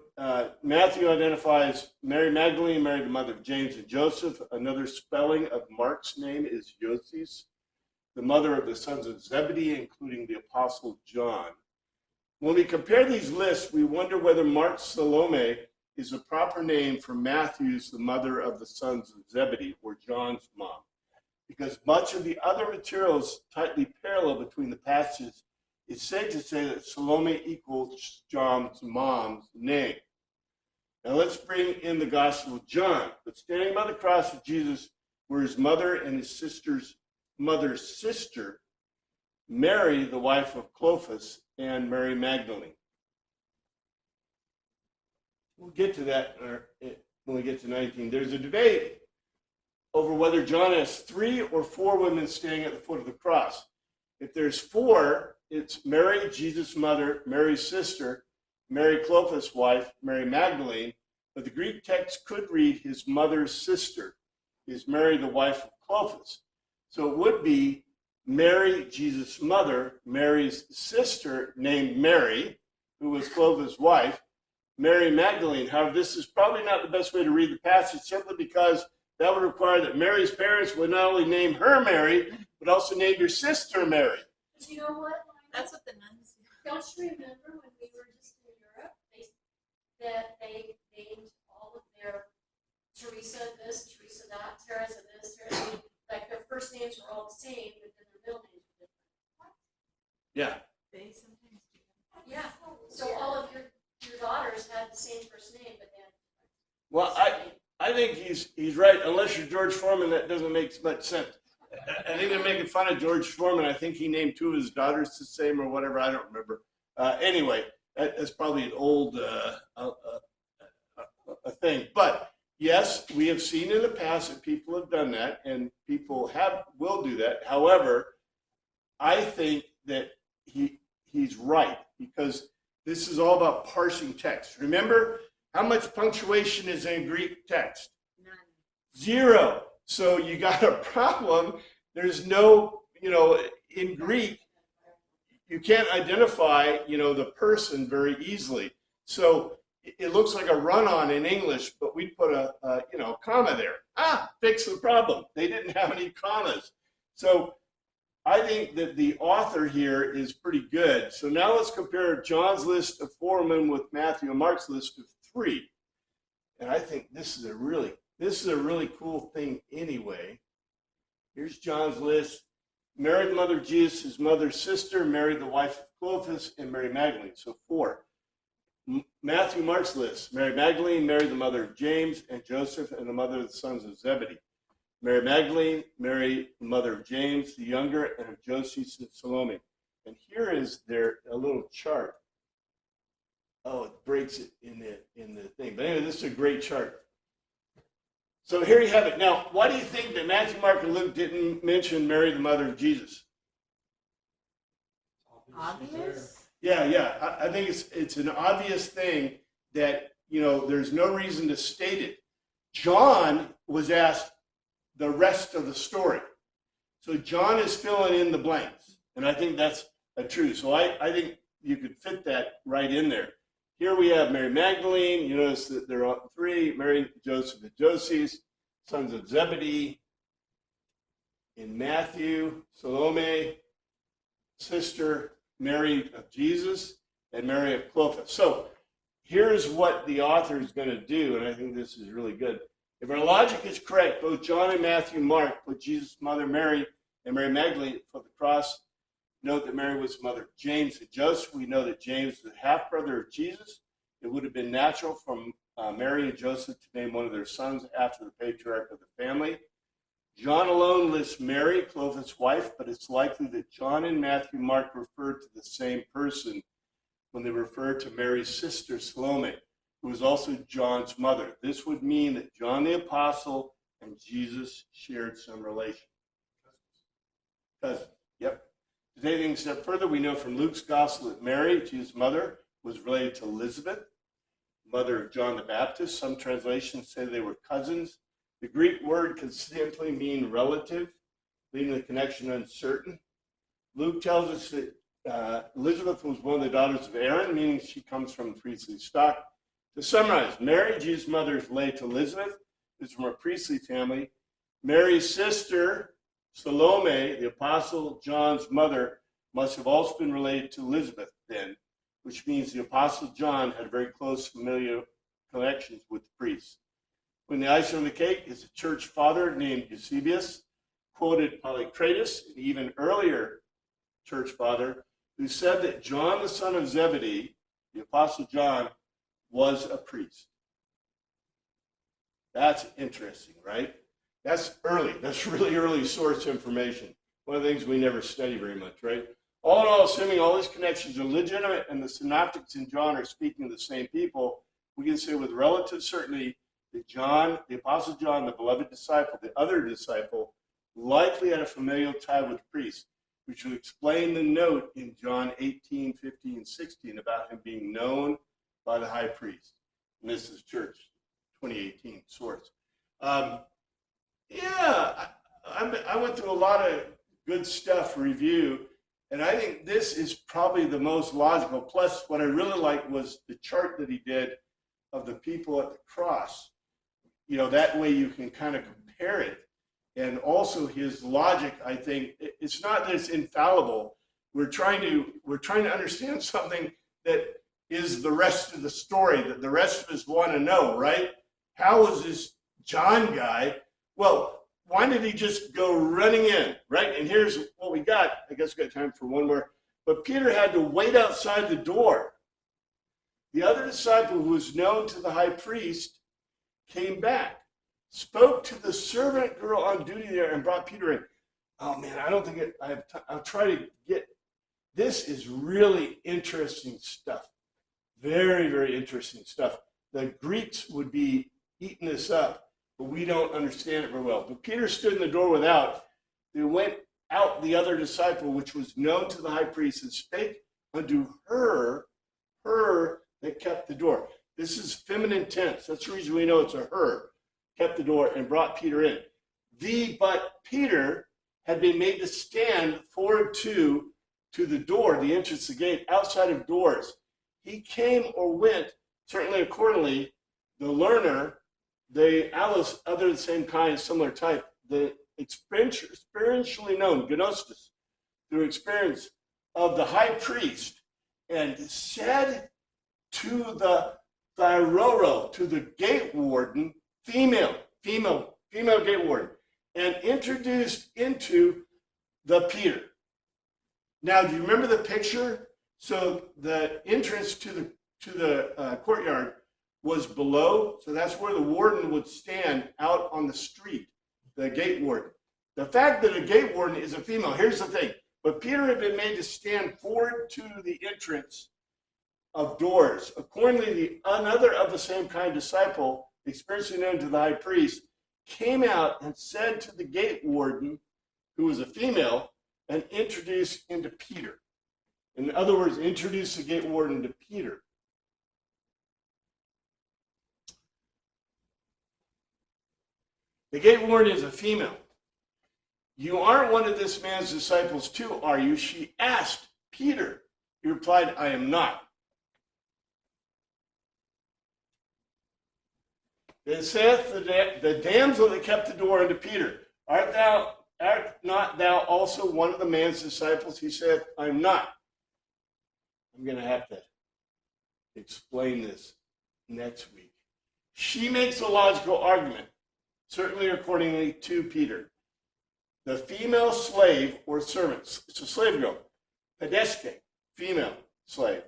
S1: Matthew identifies Mary Magdalene, Mary the mother of James and Joseph. Another spelling of Mark's name is Yoses, the mother of the sons of Zebedee, including the apostle John. When we compare these lists, we wonder whether Mark's Salome is a proper name for Matthew's, the mother of the sons of Zebedee, or John's mom, because much of the other materials tightly parallel between the passages. It's safe to say that Salome equals John's mom's name. Now let's bring in the Gospel of John. But standing by the cross of Jesus were his mother and his mother's sister, Mary, the wife of Clopas, and Mary Magdalene. We'll get to that when we get to 19. There's a debate over whether John has 3 or 4 women standing at the foot of the cross. If there's 4, it's Mary, Jesus' mother, Mary's sister, Mary Clopas' wife, Mary Magdalene, but the Greek text could read his mother's sister, is Mary the wife of Clopas. So it would be Mary, Jesus' mother, Mary's sister named Mary, who was Clopas' wife, Mary Magdalene. However, this is probably not the best way to read the passage, simply because that would require that Mary's parents would not only name her Mary, but also name your sister Mary.
S5: But you know what?
S2: That's what the nuns do.
S5: Don't you remember when we were just in Europe, that they named all of their Teresa this, Teresa that, Teresa this, Teresa, like their first names were all the same, but then their middle names were different.
S1: Yeah.
S2: They sometimes do that.
S5: Yeah, so all of your daughters had the same first name, but then.
S1: Well, I think he's right. Unless you're George Foreman, that doesn't make much sense. I think they're making fun of George Foreman. I think he named 2 of his daughters the same or whatever. I don't remember. Anyway, that's probably an old a thing. But yes, we have seen in the past that people have done that, and people will do that. However, I think that he's right, because this is all about parsing text. Remember, how much punctuation is in Greek text?
S2: None.
S1: 0. So you got a problem. There's no, in Greek, you can't identify, the person very easily. So it looks like a run-on in English, but we put a comma there. Fix the problem. They didn't have any commas. So I think that the author here is pretty good. So now let's compare John's list of 4 women with Matthew and Mark's list of 3. And I think this is a really cool thing anyway. Here's John's list. Mary, the mother of Jesus, his mother's sister, Mary, the wife of Clopas, and Mary Magdalene. So 4. Matthew, Mark's list. Mary Magdalene, Mary, the mother of James and Joseph, and the mother of the sons of Zebedee. Mary Magdalene, Mary, the mother of James the younger, and of Joseph and Salome. And here is a little chart. Oh, it breaks it in the thing. But anyway, this is a great chart. So here you have it. Now, why do you think that Matthew, Mark, and Luke didn't mention Mary, the mother of Jesus?
S2: Obvious?
S1: Yeah. I think it's an obvious thing that, there's no reason to state it. John was asked the rest of the story. So John is filling in the blanks. And I think that's true. So I think you could fit that right in there. Here we have Mary Magdalene. You notice that there are 3, Mary, Joseph, and Joses, sons of Zebedee. in Matthew, Salome, sister Mary of Jesus, and Mary of Clopas. So here's what the author is going to do, and I think this is really good. If our logic is correct, both John and Matthew and Mark put Jesus' mother Mary and Mary Magdalene for the cross. Note that Mary was the mother of James and Joseph. We know that James was the half-brother of Jesus. It would have been natural from Mary and Joseph to name one of their sons after the patriarch of the family. John alone lists Mary, Clopas' wife, but it's likely that John and Matthew and Mark referred to the same person when they referred to Mary's sister, Salome, who was also John's mother. This would mean that John the Apostle and Jesus shared some relation. Cousins, yep. To take things a step further, we know from Luke's gospel that Mary, Jesus' mother, was related to Elizabeth, mother of John the Baptist. Some translations say they were cousins. The Greek word can simply mean relative, leaving the connection uncertain. Luke tells us that Elizabeth was one of the daughters of Aaron, meaning she comes from priestly stock. To summarize, Mary, Jesus' mother, is related to Elizabeth, who's from a priestly family. Mary's sister, Salome, the Apostle John's mother, must have also been related to Elizabeth then, which means the Apostle John had very close familial connections with the priests. When the icing on the cake is a church father named Eusebius, quoted Polycrates, an even earlier church father, who said that John, the son of Zebedee, the Apostle John, was a priest. That's interesting, right? That's early. That's really early source information. One of the things we never study very much, right? All in all, assuming all these connections are legitimate and the synoptics in John are speaking of the same people, we can say with relative certainty that John, the Apostle John, the beloved disciple, the other disciple, likely had a familial tie with priests, which would explain the note in John 18, 15, and 16 about him being known by the high priest. And this is Church 2018 source. I went through a lot of good stuff review, and I think this is probably the most logical. Plus, what I really liked was the chart that he did of the people at the cross. You know, that way you can kind of compare it. And also his logic, I think, it's not that it's infallible. We're trying to understand something that is the rest of the story that the rest of us want to know, right? How was this John guy? Well, why did he just go running in, right? And here's what we got. I guess we got time for one more. But Peter had to wait outside the door. The other disciple, who was known to the high priest, came back, spoke to the servant girl on duty there, and brought Peter in. Oh, man, I don't think I have time. I'll try to get, this is really interesting stuff. Very, very interesting stuff. The Greeks would be eating this up, but we don't understand it very well. But Peter stood in the door without. They went out the other disciple, which was known to the high priest, and spake unto her that kept the door. This is feminine tense. That's the reason we know it's a her. Kept the door and brought Peter in. But Peter had been made to stand forward to the door, the entrance, the gate, outside of doors. He came or went, certainly accordingly, the learner, the Alice, other the same kind, similar type, the experientially known, gnosis, through experience of the high priest, and said to the thyroro, to the gate warden, female gate warden, and introduced into the Peter. Now, do you remember the picture? So the entrance to the courtyard was below, so that's where the warden would stand out on the street, the gate warden. The fact that a gate warden is a female, here's the thing, but Peter had been made to stand forward to the entrance of doors. Accordingly, another of the same kind disciple, experiencing known to the high priest, came out and said to the gate warden, who was a female, and introduced into Peter. In other words, introduced the gate warden to Peter. The gate warden is a female. You aren't one of this man's disciples too, are you? She asked Peter. He replied, I am not. Then saith the damsel that kept the door unto Peter, art thou art not thou also one of the man's disciples? He said, I'm not. I'm going to have to explain this next week. She makes a logical argument, certainly accordingly to Peter. The female slave or servant, it's a slave girl, pedeske, female slave.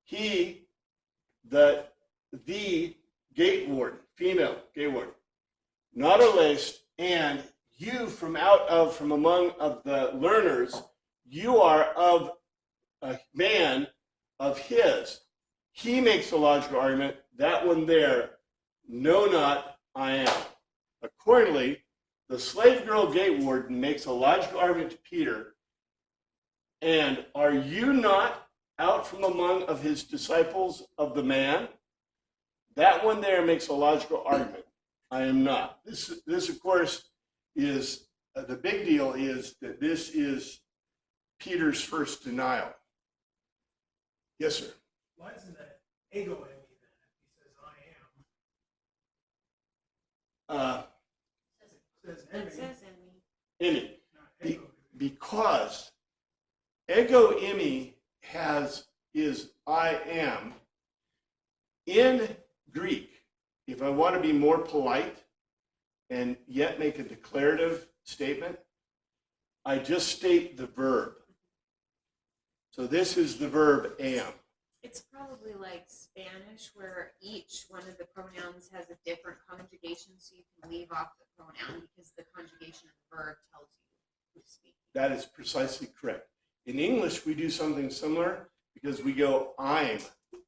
S1: He, the gate warden, female gate warden, not a laced, and you from among of the learners, you are of a man of his. He makes a logical argument, that one there, no, not I am. Accordingly, the slave girl gate warden makes a logical argument to Peter, and are you not out from among of his disciples of the man? That one there makes a logical argument. I am not. This of course, is the big deal is that this is Peter's first denial. Yes, sir.
S8: Why isn't that ego in me then? He says, I am. It says
S2: It says
S8: emi,
S2: in me.
S1: Imi.
S8: not ego.
S1: Because ego imi is I am. In Greek, if I want to be more polite and yet make a declarative statement, I just state the verb. So this is the verb am.
S2: It's probably like Spanish, where each one of the pronouns has a different conjugation, so you can leave off the pronoun because the conjugation of the verb tells you who's speaking.
S1: That is precisely correct. In English, we do something similar because we go I'm,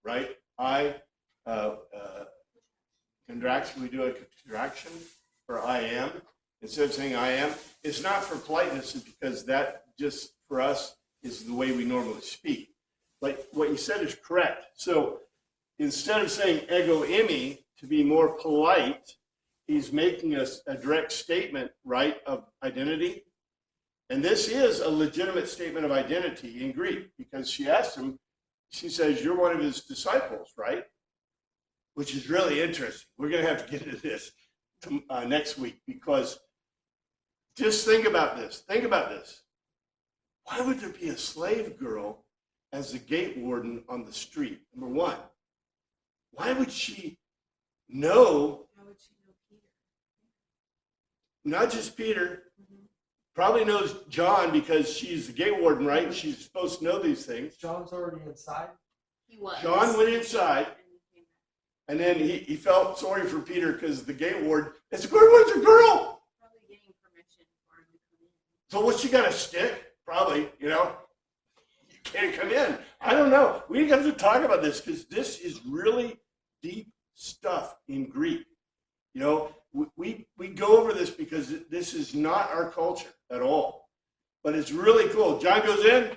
S1: right? Contraction, we do a contraction for I am. Instead of saying I am, it's not for politeness, it's because that just for us is the way we normally speak. But what you said is correct. So instead of saying ego imi, to be more polite, he's making a direct statement, right, of identity. And this is a legitimate statement of identity in Greek, because she asked him, she says, you're one of his disciples, right? Which is really interesting. We're going to have to get into this next week, because just think about this. Think about this. Why would there be a slave girl as the gate warden on the street? Number one, why would she know?
S2: How would she know Peter?
S1: Not just Peter, probably knows John because she's the gate warden, right? She's supposed to know these things.
S3: John's already inside.
S2: He was.
S1: John went inside,
S2: And he came back.
S1: and then he felt sorry for Peter because the gate warden, it's a good one's a girl.
S2: Probably getting permission for him to come in.
S1: So what's she got, a stick? Probably, you know. You can't come in. I don't know. We have to talk about this because this is really deep stuff in Greek. You know, we go over this because this is not our culture at all. But it's really cool. John goes in.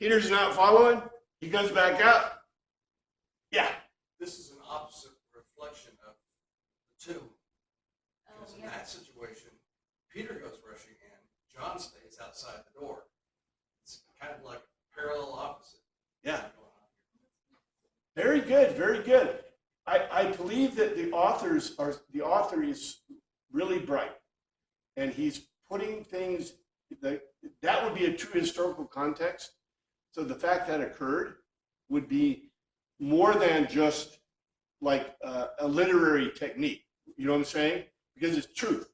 S1: Peter's not following. He goes back out. Yeah.
S6: This is an opposite reflection of the two.
S4: Oh,
S6: Because in
S4: yeah.
S6: that situation, Peter goes rushing in, John stays outside the door. It's kind of like parallel opposite.
S1: Yeah. Very good. Very good. I believe that the author is really bright, and he's putting things that would be a true historical context. So the fact that occurred would be more than just like a literary technique. You know what I'm saying? Because it's truth.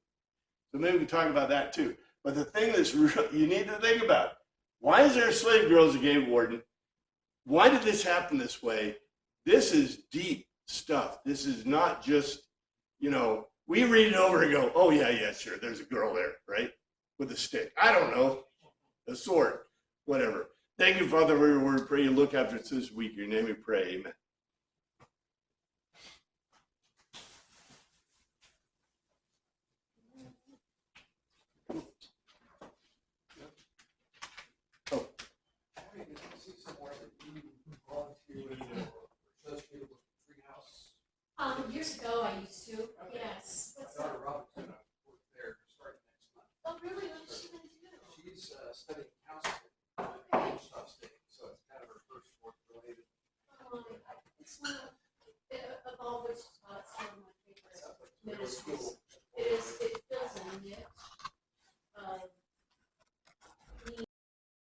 S1: So maybe we can talk about that too. But the thing that's you need to think about, why is there a slave girl as a gate warden? Why did this happen this way? This is deep stuff. This is not just, you know, we read it over and go, oh yeah, sure, there's a girl there, right? With a stick. I don't know. A sword. Whatever. Thank you, Father, for your word. Pray you look after us this week. In your name we pray. Amen. Oh.
S6: Hey, did you see somewhere that you volunteered or associated with Treehouse?
S5: Years ago, I used to,